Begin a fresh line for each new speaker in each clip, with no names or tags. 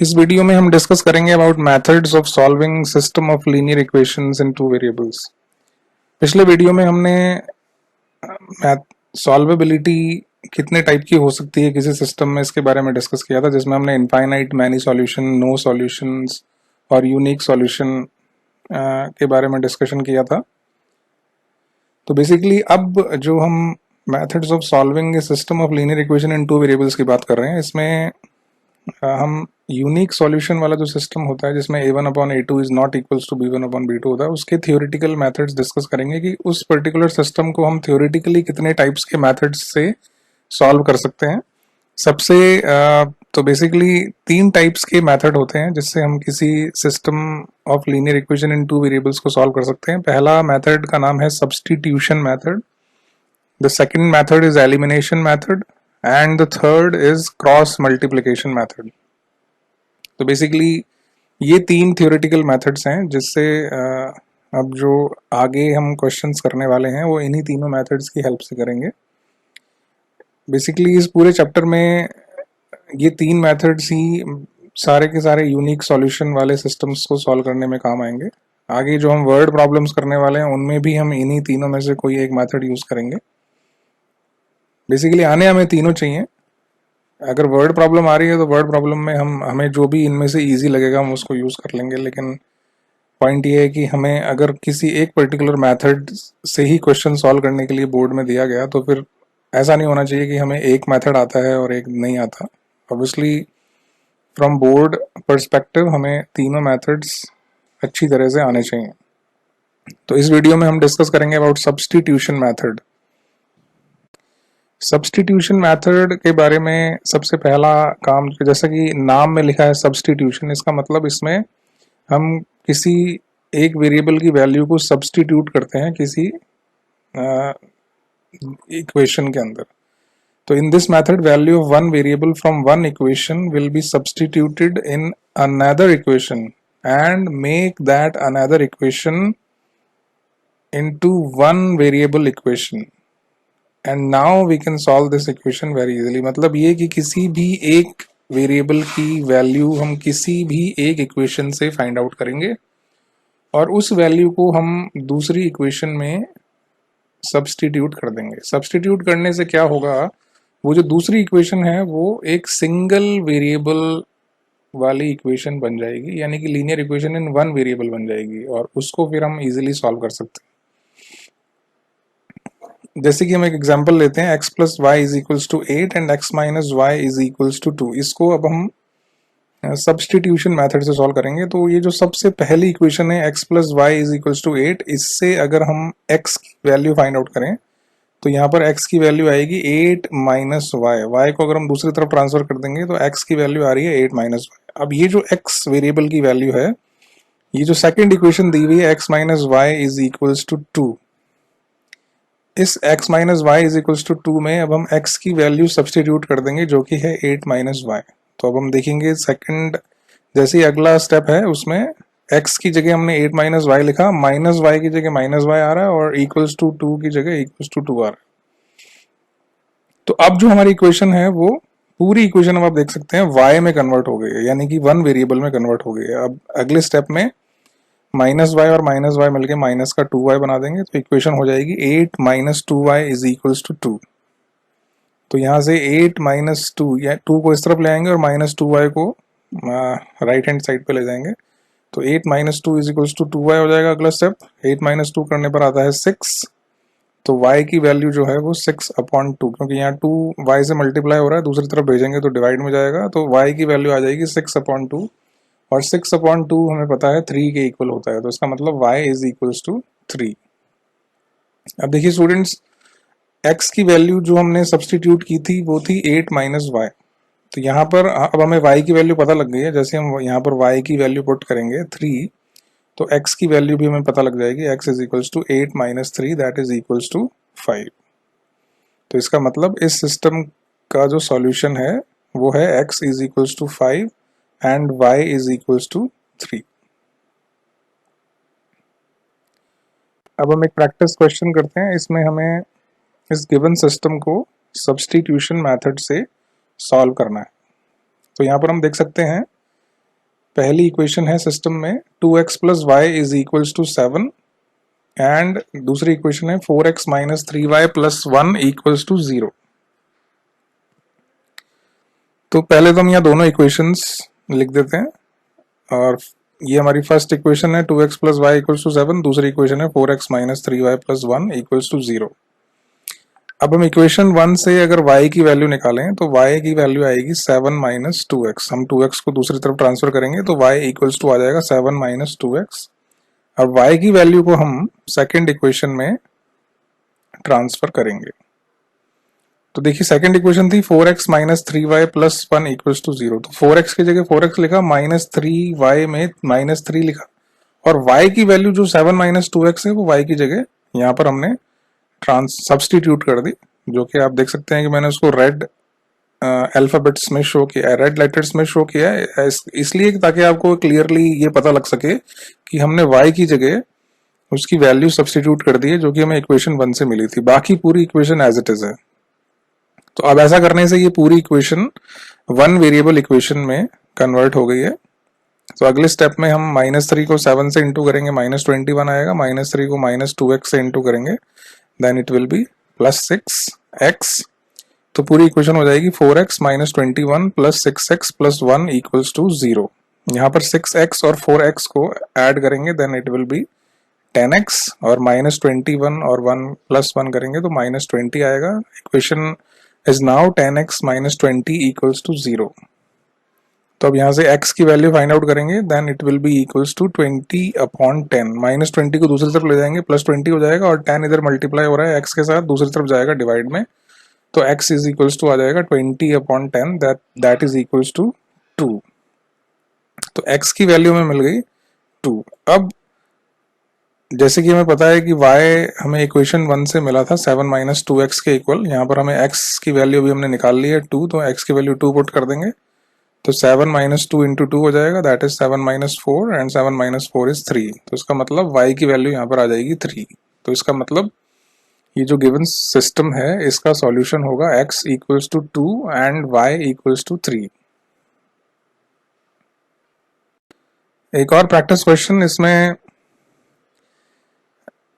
इस वीडियो में हम डिस्कस करेंगे about methods of solving system of linear equations in two variables. पिछले वीडियो में हमने सॉल्वेबिलिटी कितने टाइप की हो सकती है किसी सिस्टम में, इसके बारे में डिस्कस किया था, जिसमें हमने infinite, many solution, no solutions और यूनिक सॉल्यूशन के बारे में डिस्कशन किया था। तो बेसिकली अब जो हम methods of solving system of linear equation in two variables की बात कर रहे हैं, इसमें हम यूनिक सॉल्यूशन वाला जो सिस्टम होता है जिसमें a1 upon a2 is not equals to b1 upon b2 होता है, उसके थियोरेटिकल मेथड्स डिस्कस करेंगे कि उस पर्टिकुलर सिस्टम को हम थियोरेटिकली कितने टाइप्स के मेथड्स से सॉल्व कर सकते हैं। सबसे तो बेसिकली तीन टाइप्स के मेथड होते हैं जिससे हम किसी system of linear equation in two variables को सॉल्व कर सकते हैं। पहला मेथड का नाम है substitution method, the second method is elimination method and the third is cross multiplication method. तो बेसिकली ये तीन थियोरेटिकल मेथड्स हैं जिससे अब जो आगे हम क्वेश्चंस करने वाले हैं वो इन्हीं तीनों मेथड्स की हेल्प से करेंगे। बेसिकली इस पूरे चैप्टर में ये तीन मेथड्स ही सारे के सारे यूनिक सॉल्यूशन वाले सिस्टम्स को सॉल्व करने में काम आएंगे। आगे जो हम वर्ड प्रॉब्लम्स करने वाले हैं उनमें भी हम इन्हीं तीनों में से कोई एक मेथड यूज करेंगे। बेसिकली आने हमें तीनों चाहिए। अगर वर्ड प्रॉब्लम आ रही है तो वर्ड प्रॉब्लम में हमें जो भी इनमें से इजी लगेगा हम उसको यूज कर लेंगे, लेकिन पॉइंट ये है कि हमें अगर किसी एक पर्टिकुलर मेथड से ही क्वेश्चन सॉल्व करने के लिए बोर्ड में दिया गया तो फिर ऐसा नहीं होना चाहिए कि हमें एक मेथड आता है और एक नहीं आता। ऑब्वियसली फ्रॉम बोर्ड पर्सपेक्टिव हमें तीनों मेथड्स अच्छी तरह से आने चाहिए। तो इस वीडियो में हम डिस्कस करेंगे about substitution method. Substitution method के बारे में सबसे पहला काम, जैसा कि नाम में लिखा है सब्स्टिट्यूशन, इसका मतलब इसमें हम किसी एक वेरिएबल की वैल्यू को सब्स्टिट्यूट करते हैं किसी इक्वेशन के अंदर। तो in this method value of one variable from one equation will be substituted in another equation and make that another equation into one variable equation and now we can solve this equation very easily. मतलब ये कि किसी भी एक variable की value हम किसी भी एक इक्वेशन से फाइंड आउट करेंगे और उस वैल्यू को हम दूसरी इक्वेशन में सब्स्टिट्यूट कर देंगे। सब्स्टिट्यूट करने से क्या होगा, वो जो दूसरी इक्वेशन है वो एक सिंगल वेरिएबल वाली इक्वेशन बन जाएगी, यानी कि linear equation in one variable बन जाएगी और उसको फिर हम इजीली सॉल्व कर सकते हैं। जैसे कि हम एक एग्जांपल लेते हैं, x plus y is equals to 8 and x minus y is equals to 2। इसको अब हम सब्स्टिट्यूशन मेथड से सॉल्व करेंगे। तो ये जो सबसे पहली इक्वेशन है x plus y is equals to 8, इससे अगर हम x की वैल्यू फाइंड आउट करें तो यहाँ पर x की वैल्यू आएगी 8 माइनस वाई। वाई को अगर हम दूसरी तरफ ट्रांसफर कर देंगे तो x की वैल्यू आ रही है 8 माइनस वाई। अब ये जो x वेरिएबल की वैल्यू है, ये जो सेकेंड इक्वेशन दी हुई है x minus y is equals to 2, इस x minus y is equals to 2 में अब हम x की वैल्यू सब्स्टिट्यूट कर देंगे जो कि है 8 माइनस वाई। तो अब हम देखेंगे सेकंड जैसे ही अगला स्टेप है उसमें x की जगह हमने 8 माइनस वाई लिखा, माइनस वाई की जगह माइनस वाई आ रहा है और इक्वल्स टू 2 की जगह इक्वल्स टू 2 आ रहा है। तो अब जो हमारी इक्वेशन है वो पूरी इक्वेशन अब आप देख सकते हैं y में कन्वर्ट हो गई है, यानी कि वन वेरिएबल में कन्वर्ट हो गई है। अब अगले स्टेप में माइनस वाई और माइनस वाई मिलके माइनस का 2y बना देंगे तो इक्वेशन हो जाएगी 8 minus 2y is equals to 2। तो यहाँ से 8 माइनस 2 या 2 को इस तरफ ले आएंगे और माइनस 2y को राइट हैंड साइड पे ले जाएंगे। तो 8 minus 2 is equals to 2y हो जाएगा अगला स्टेप। 8 माइनस 2 करने पर आता है 6। तो y की वैल्यू जो है वो 6 अपॉन 2, क्योंकि यहाँ 2 y से मल्टीप्लाई हो रहा है, दूसरी तरफ भेजेंगे तो डिवाइड में जाएगा, तो y की वैल्यू आ जाएगी 6 अपॉन 2 और 6 अपॉन 2 हमें पता है 3 के इक्वल होता है, तो इसका मतलब y इज इक्वल्स टू 3। अब देखिए स्टूडेंट्स, x की वैल्यू जो हमने सब्स्टिट्यूट की थी वो थी 8 माइनस वाई। तो यहाँ पर अब हमें y की वैल्यू पता लग गई है। जैसे हम यहाँ पर y की वैल्यू पुट करेंगे 3, तो x की वैल्यू भी हमें पता लग जाएगी, x is equals to 8 minus 3 that is equals to 5। तो इसका मतलब इस सिस्टम का जो सॉल्यूशन है वो है x is equals to 5 and y is equals to 3। अब हम एक प्रैक्टिस क्वेश्चन करते हैं, इसमें हमें इस गिवन सिस्टम को सब्स्टिट्यूशन मेथड से सॉल्व करना है। तो यहाँ पर हम देख सकते हैं पहली इक्वेशन है सिस्टम में 2x plus y is equals to 7 and दूसरी इक्वेशन है 4x minus 3y plus 1 equals to 0। तो पहले तो हम यहाँ दोनों इक्वेशंस लिख देते हैं और ये हमारी फर्स्ट इक्वेशन है 2x plus Y equals to 7, दूसरी इक्वेशन है 4x minus 3y plus 1 equals to 0। अब हम इक्वेशन 1 से अगर y की वैल्यू निकालें तो y की वैल्यू आएगी 7 माइनस 2x। हम 2x को दूसरी तरफ ट्रांसफर करेंगे तो y इक्वल्स टू आ जाएगा 7 माइनस 2x। अब y की वैल्यू को हम सेकेंड इक्वेशन में ट्रांसफर करेंगे। तो देखिए सेकेंड इक्वेशन थी 4x minus 3y plus 1 equals to 0। तो 4x की जगह 4x लिखा, माइनस 3y में माइनस 3 लिखा और y की वैल्यू जो 7 माइनस 2x है वो y की जगह यहाँ पर हमने सब्स्टिट्यूट कर दी, जो कि आप देख सकते हैं कि मैंने उसको रेड अल्फाबेट्स में शो किया है, रेड लेटर्स में शो किया है, इसलिए ताकि आपको क्लियरली ये पता लग सके कि हमने y की जगह उसकी वैल्यू सब्स्टिट्यूट कर दी है जो कि हमें इक्वेशन 1 से मिली थी। बाकी पूरी इक्वेशन एज इट इज है। तो अब ऐसा करने से ये पूरी इक्वेशन 1 वेरिएबल इक्वेशन में कन्वर्ट हो गई है। तो अगले स्टेप में हम माइनस 3 को 7 से इंटू करेंगे, माइनस 21 आएगा, माइनस 3 को माइनस 2x से इंटू करेंगे, then it will be plus 6x। तो पूरी इक्वेशन हो जाएगी 4x minus 21 plus 6x plus 1 equals to 0। यहाँ पर 6x और 4x को ऐड करेंगे, then it will B 10x और माइनस 21 और 1 प्लस 1 करेंगे तो माइनस 20 आएगा। Equation is now 10x minus 20 equals to 0। तो अब यहाँ से x की वैल्यू फाइंड आउट करेंगे, then it will be equals to 20 upon 10। Minus 20 को दूसरी तरफ ले जाएंगे, प्लस 20 हो जाएगा और 10 इधर मल्टीप्लाई हो रहा है x के साथ, दूसरी तरफ जाएगा डिवाइड में, तो x इज इक्वल्स टू आ जाएगा 20 upon 10, that is equals to 2। तो x की वैल्यू हमें मिल गई 2। अब जैसे कि हमें पता है कि y हमें इक्वेशन 1 से मिला था 7 माइनस 2x के इक्वल, यहाँ पर हमें x की वैल्यू भी हमने निकाल ली है 2, तो x की वैल्यू 2 पुट कर देंगे तो 7 माइनस 2 इंटू 2 हो जाएगा, that is 7 minus 4 and 7 minus 4 is 3। तो इसका मतलब y की वैल्यू यहाँ पर आ जाएगी 3। तो इसका मतलब ये जो गिवन सिस्टम है इसका सॉल्यूशन होगा x equals to 2 and y equals to 3। एक और प्रैक्टिस क्वेश्चन, इसमें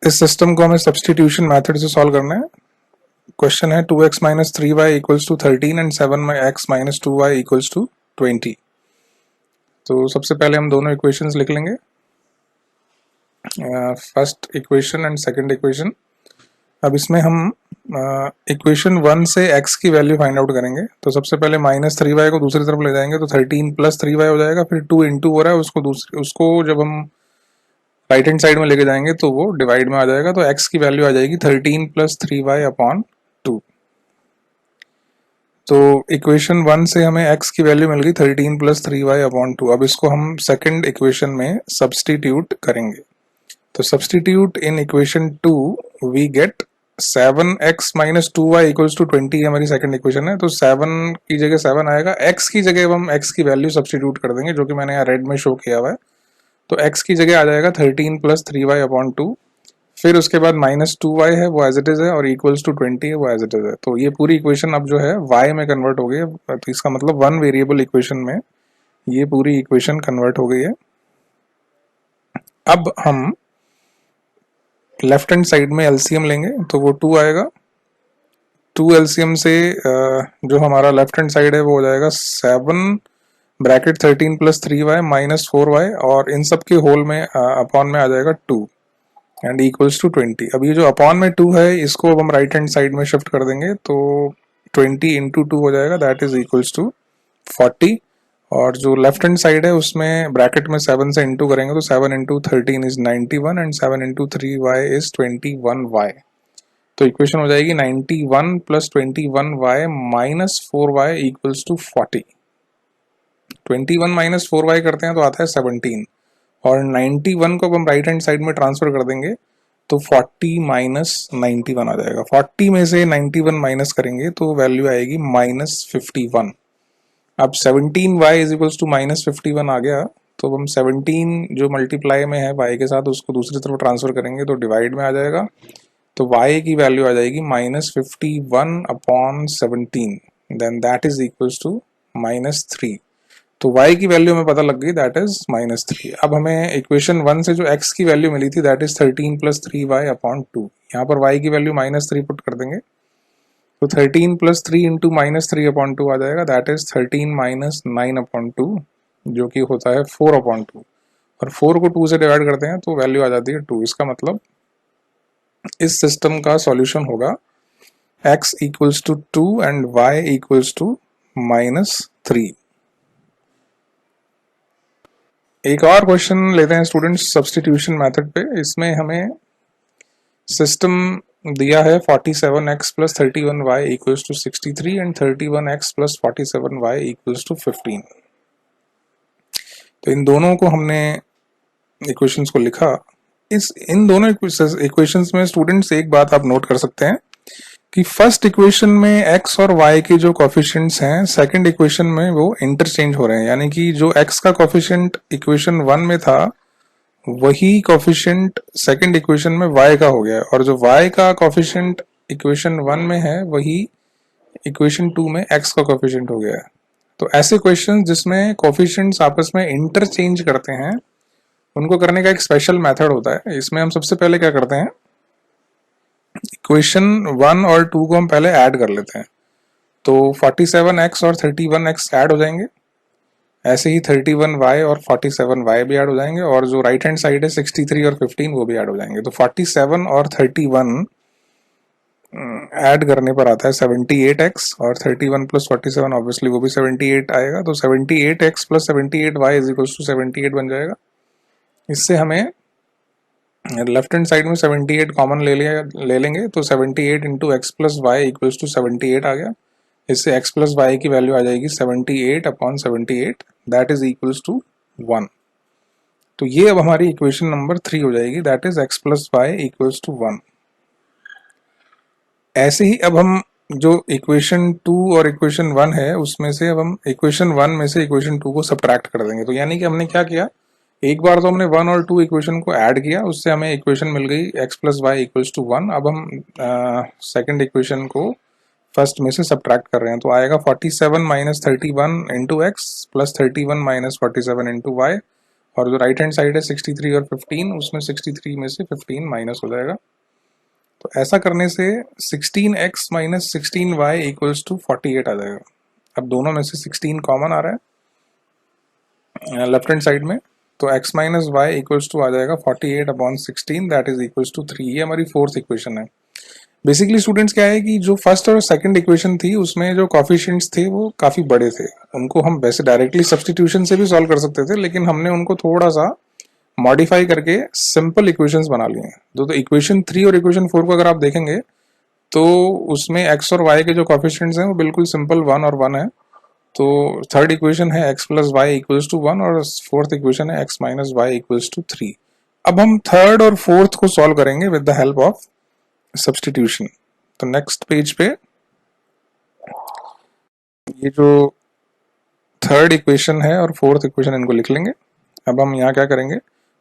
इस सिस्टम को हमें सब्स्टिट्यूशन मेथड से सॉल्व करना है। क्वेश्चन है 2x minus 3y equals to 13 and 7x minus 2y equals to 20। तो सबसे पहले हम दोनों इक्वेशंस लिख लेंगे, first equation and second equation. अब इसमें हम इक्वेशन 1 से x की वैल्यू फाइंड आउट करेंगे। तो सबसे पहले माइनस 3y को दूसरी तरफ ले जाएंगे तो 13 प्लस 3y हो जाएगा, फिर 2 इंटू हो रहा है उसको जब हम राइट हैंड साइड में लेके जाएंगे तो वो डिवाइड में आ जाएगा, तो x की वैल्यू आ जाएगी 13 प्लस 3y अपॉन 2। तो इक्वेशन 1 से हमें x की वैल्यू मिल गई 13 प्लस 3y अपॉन 2। अब इसको हम सेकंड इक्वेशन में सब्स्टिट्यूट करेंगे। तो substitute in equation 2 we get 7x minus 2y equals to 20 हमारी सेकंड इक्वेशन है। तो 7 की जगह 7 आएगा, x की जगह हम x की वैल्यू सब्स्टिट्यूट कर देंगे जो कि मैंने यहाँ रेड में शो किया हुआ है। तो x की जगह आ जाएगा 13 प्लस 3y अपॉन 2, फिर उसके बाद माइनस 2y है वो एज इट इज है और इक्वल्स टू 20 है वो एज इट इज है। तो ये पूरी इक्वेशन अब जो है y में कन्वर्ट हो गई है। तो इसका मतलब 1 वेरिएबल इक्वेशन में ये पूरी इक्वेशन कन्वर्ट हो गई है। अब हम लेफ्ट हैंड साइड में एलसीएम लेंगे तो वो 2 आएगा। 2 एलसीएम से जो हमारा लेफ्ट हैंड साइड है वो हो जाएगा 7 bracket 13 plus 3y minus 4y और इन सब के होल में अपॉन में आ जाएगा 2 एंड इक्वल्स टू 20। अब ये जो अपॉन में 2 है इसको अब हम राइट हैंड साइड में शिफ्ट कर देंगे तो 20 इंटू 2 हो जाएगा, दैट इज इक्वल्स टू 40। और जो लेफ्ट हैंड साइड है उसमें ब्रैकेट में 7 से इंटू करेंगे तो 7 into 13 is 91 and 7 into 3y is 21y। तो इक्वेशन हो जाएगी 91 plus 21y minus 4y equals to 40। 21 minus 4y करते हैं तो आता है 17 और 91 को अब हम राइट हैंड साइड में ट्रांसफर कर देंगे तो 40 माइनस 91 आ जाएगा। 40 में से 91 माइनस करेंगे तो वैल्यू आएगी माइनस 51। अब 17y is equals to minus 51 आ गया, तो अब हम 17 जो मल्टीप्लाई में है y के साथ उसको दूसरी तरफ ट्रांसफर करेंगे तो डिवाइड में आ जाएगा, तो y की वैल्यू आ जाएगी minus 51 upon 17, then that is equals to minus 3। तो y की वैल्यू हमें पता लग गई, दैट इज -3। अब हमें इक्वेशन 1 से जो x की वैल्यू मिली थी दैट इज 13 + 3y/2। यहाँ पर y की वैल्यू -3 पुट कर देंगे, तो 13 + 3 इंटू -3/2 आ जाएगा, दैट इज 13 - 9/2, जो कि होता है 4/2। और 4 को 2 से डिवाइड करते हैं तो वैल्यू आ जाती है 2। इसका मतलब इस सिस्टम का सॉल्यूशन होगा x equals to 2 and y equals to -3। एक और क्वेश्चन लेते हैं स्टूडेंट्स सब्स्टिट्यूशन मेथड पे। इसमें हमें सिस्टम दिया है 47x + 31y equals to 63 and 31x + 47y equals to 15। तो इन दोनों को हमने इक्वेशंस को लिखा। इन दोनों इक्वेशंस में स्टूडेंट्स एक बात आप नोट कर सकते हैं कि फर्स्ट इक्वेशन में x और y के जो कोफिशिएंट्स हैं सेकंड इक्वेशन में वो इंटरचेंज हो रहे हैं, यानी कि जो x का कोफिशिएंट इक्वेशन 1 में था वही कोफिशिएंट सेकंड इक्वेशन में y का हो गया, और जो y का कोफिशिएंट इक्वेशन 1 में है वही इक्वेशन 2 में x का कोफिशिएंट हो गया है। तो ऐसे क्वेश्चंस जिसमें कोफिशिएंट्स आपस में इंटरचेंज करते हैं उनको करने का एक स्पेशल मेथड होता है। इसमें हम सबसे पहले क्या करते हैं, इक्वेशन 1 और 2 को हम पहले ऐड कर लेते हैं। तो 47x और 31x ऐड हो जाएंगे, ऐसे ही 31y और 47y भी ऐड हो जाएंगे, और जो राइट हैंड साइड है 63 और 15 वो भी ऐड हो जाएंगे। तो 47 और 31 ऐड करने पर आता है 78x, और 31 + 47 ऑब्वियसली वो भी 78 आएगा। तो 78x + 78y = 78 बन जाएगा। इससे हमें लेफ्ट हैंड साइड में 78 कॉमन ले लेंगे, तो 78 × x + y = 78 आ गया। इससे x + y की वैल्यू आ जाएगी 78/78, दैट इज इक्वल्स टू 1। तो ये अब हमारी इक्वेशन नंबर 3 हो जाएगी, दैट इज x + y = 1। ऐसे ही अब हम जो इक्वेशन 2 और इक्वेशन 1 है उसमें से अब हम इक्वेशन 1 में से इक्वेशन 2 को सबट्रैक्ट कर देंगे। तो यानी कि हमने क्या किया, एक बार तो हमने 1 और 2 इक्वेशन को ऐड किया, उससे हमें इक्वेशन मिल गई x + y = 1। अब हम सेकंड इक्वेशन को फर्स्ट में से सबट्रैक्ट कर रहे हैं, तो आएगा 47 - 31 × x + 31 - 47 × y, और जो राइट हैंड साइड है 63 और 15, उसमें 63 में से 15 माइनस हो जाएगा। तो ऐसा करने से 16x - 16y = 48 आ जाएगा। अब दोनों में से 16 कॉमन आ रहा है लेफ्ट हैंड साइड में, तो x - y = आ जाएगा 48/16, दैट इज इक्वल्स टू 3। ये हमारी फोर्थ इक्वेशन है। बेसिकली स्टूडेंट्स क्या है कि जो फर्स्ट और सेकंड इक्वेशन थी उसमें जो कोफिशिएंट्स थे वो काफी बड़े थे, उनको हम वैसे डायरेक्टली सब्स्टिट्यूशन से भी सॉल्व कर सकते थे, लेकिन हमने उनको थोड़ा सा मॉडिफाई करके सिंपल इक्वेशंस बना लिए हैं। तो इक्वेशन 3 और इक्वेशन 4 को अगर आप देखेंगे तो उसमें x और y के जो कोफिशिएंट्स हैं वो बिल्कुल सिंपल 1 और 1 है। तो थर्ड इक्वेशन है x + y = 1, और फोर्थ इक्वेशन है x - y = 3। अब हम थर्ड और फोर्थ को सॉल्व करेंगे with the help of substitution. तो नेक्स्ट पेज पे ये जो थर्ड इक्वेशन है और फोर्थ इक्वेशन इनको लिख लेंगे। अब हम यहाँ क्या करेंगे,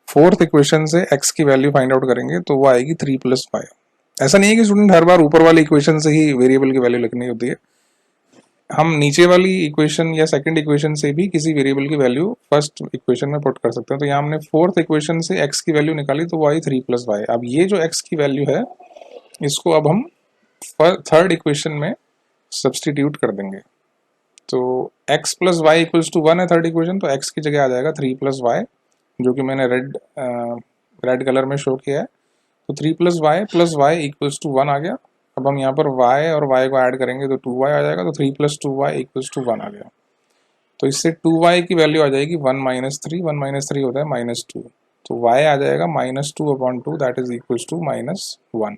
फोर्थ इक्वेशन से x की वैल्यू फाइंड आउट करेंगे, तो वो आएगी 3 + 5। ऐसा नहीं है कि स्टूडेंट हर बार ऊपर वाली इक्वेशन से ही वेरिएबल की वैल्यू लिखनी होती है, हम नीचे वाली इक्वेशन या सेकंड इक्वेशन से भी किसी वेरिएबल की वैल्यू फर्स्ट इक्वेशन में पुट कर सकते हैं। तो यहाँ हमने फोर्थ इक्वेशन से x की वैल्यू निकाली, तो वो आई 3 + y। अब ये जो x की वैल्यू है इसको अब हम थर्ड इक्वेशन में सब्स्टिट्यूट कर देंगे। तो x + y = 1 है थर्ड इक्वेशन, तो x की जगह आ जाएगा 3 + y, जो कि मैंने रेड कलर में शो किया है। तो 3 + y + y = 1 आ गया। अब हम यहाँ पर y और y को ऐड करेंगे तो 2y आ जाएगा, तो 3 + 2y = 1 आ गया। तो इससे 2y की वैल्यू आ जाएगी 1 - 3, 1 - 3 होता है -2, तो y आ जाएगा -2/2, दैट इज इक्वल्स टू -1।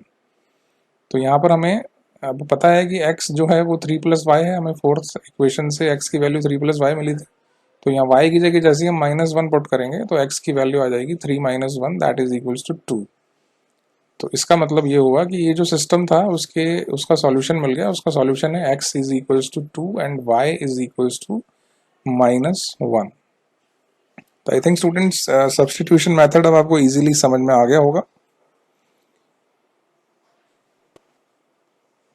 तो यहाँ पर हमें अब पता है कि x जो है वो 3 + y है, हमें फोर्थ इक्वेशन से x की वैल्यू 3 + y मिली थी। तो यहाँ y की जगह जैसे हम -1 पुट करेंगे तो x की वैल्यू आ जाएगी 3 - 1, दैट इज इक्वल्स टू 2। तो इसका मतलब ये हुआ कि ये जो सिस्टम था उसका सॉल्यूशन मिल गया। उसका सॉल्यूशन है x = 2 एंड y = -1। तो I think students substitution method अब आपको इजीली समझ में आ गया होगा।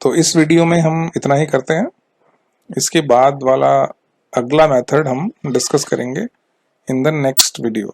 तो इस वीडियो में हम इतना ही करते हैं। इसके बाद वाला अगला मेथड हम डिस्कस करेंगे इन द नेक्स्ट वीडियो।